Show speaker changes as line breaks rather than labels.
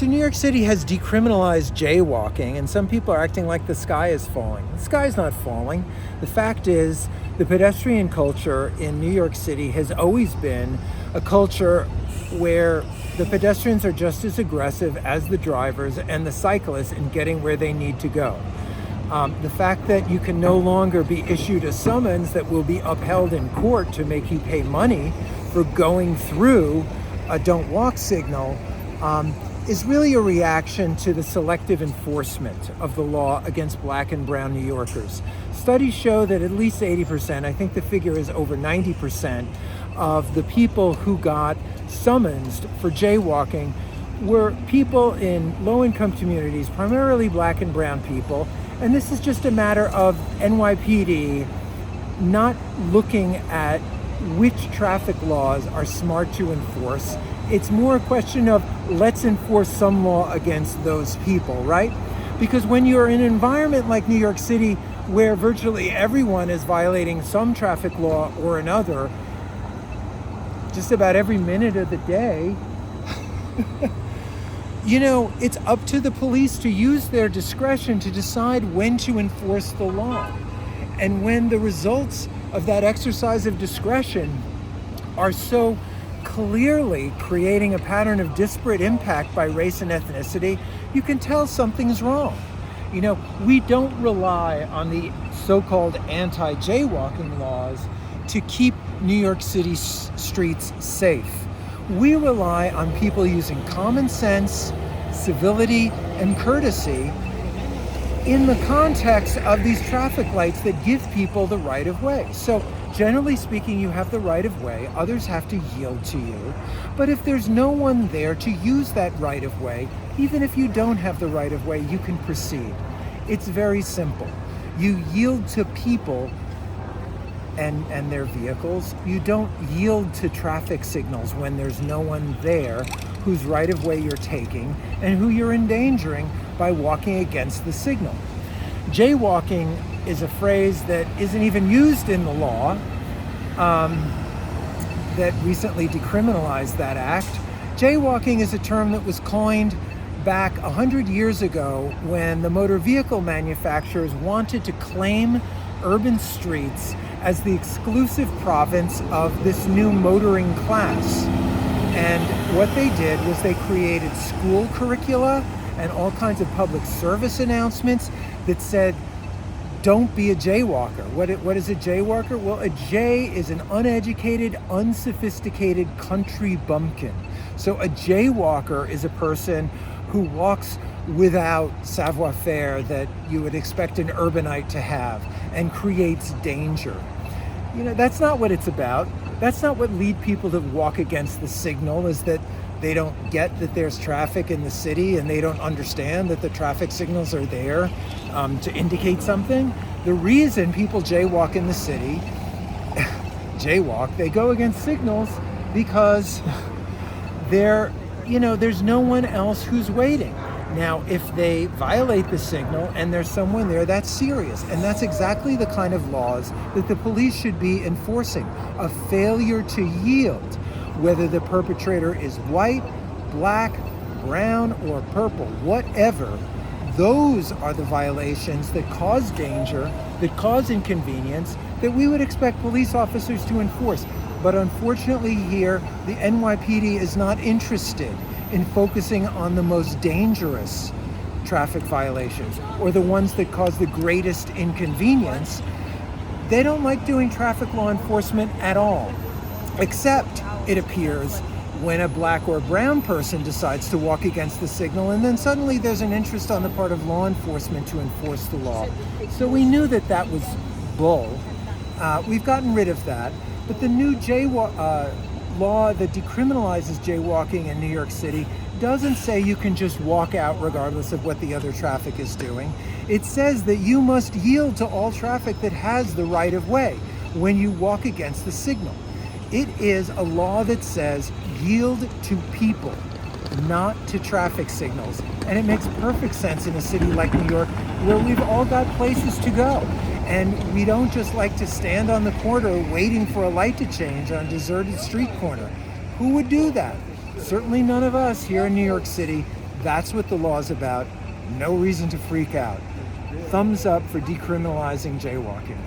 So New York City has decriminalized jaywalking, and some people are acting like the sky is falling. The sky is not falling. The fact is, the pedestrian culture in New York City has always been a culture where the pedestrians are just as aggressive as the drivers and the cyclists in getting where they need to go. The fact that you can no longer be issued a summons that will be upheld in court to make you pay money for going through a don't walk signal is really a reaction to the selective enforcement of the law against black and brown New Yorkers. Studies show that at least 80%, I think the figure is over 90%, of the people who got summonsed for jaywalking were people in low-income communities, primarily black and brown people. And this is just a matter of NYPD not looking at which traffic laws are smart to enforce. It's more a question of let's enforce some law against those people, right? Because when you're in an environment like New York City, where virtually everyone is violating some traffic law or another, just about every minute of the day, it's up to the police to use their discretion to decide when to enforce the law. And when the results of that exercise of discretion are so clearly creating a pattern of disparate impact by race and ethnicity, you can tell something's wrong. We don't rely on the so-called anti-jaywalking laws to keep New York City streets safe. We rely on people using common sense, civility, and courtesy in the context of these traffic lights that give people the right of way. So generally speaking, you have the right of way, others have to yield to you. But if there's no one there to use that right of way, even if you don't have the right of way, you can proceed. It's very simple. You yield to people and their vehicles. You don't yield to traffic signals when there's no one there whose right of way you're taking and who you're endangering by walking against the signal. Jaywalking is a phrase that isn't even used in the law that recently decriminalized that act. Jaywalking is a term that was coined back 100 years ago when the motor vehicle manufacturers wanted to claim urban streets as the exclusive province of this new motoring class. And what they did was they created school curricula and all kinds of public service announcements that said, don't be a jaywalker. What is a jaywalker? Well, a jay is an uneducated, unsophisticated country bumpkin. So a jaywalker is a person who walks without savoir-faire that you would expect an urbanite to have and creates danger. That's not what it's about. That's not what lead people to walk against the signal, is that they don't get that there's traffic in the city and they don't understand that the traffic signals are there to indicate something. The reason people jaywalk in the city, they go against signals because there's no one else who's waiting. Now, if they violate the signal and there's someone there, that's serious. And that's exactly the kind of laws that the police should be enforcing. A failure to yield, whether the perpetrator is white, black, brown, or purple, whatever, those are the violations that cause danger, that cause inconvenience, that we would expect police officers to enforce. But unfortunately here, the NYPD is not interested in focusing on the most dangerous traffic violations or the ones that cause the greatest inconvenience. They don't like doing traffic law enforcement at all, except, it appears, when a black or brown person decides to walk against the signal, and then suddenly there's an interest on the part of law enforcement to enforce the law. So we knew that was bull. We've gotten rid of that. But the new law that decriminalizes jaywalking in New York City doesn't say you can just walk out regardless of what the other traffic is doing. It says that you must yield to all traffic that has the right of way when you walk against the signal. It is a law that says yield to people, not to traffic signals. And it makes perfect sense in a city like New York, where we've all got places to go. And we don't just like to stand on the corner waiting for a light to change on a deserted street corner. Who would do that? Certainly none of us here in New York City That's what the law's about. No reason to freak out. Thumbs up for decriminalizing jaywalking.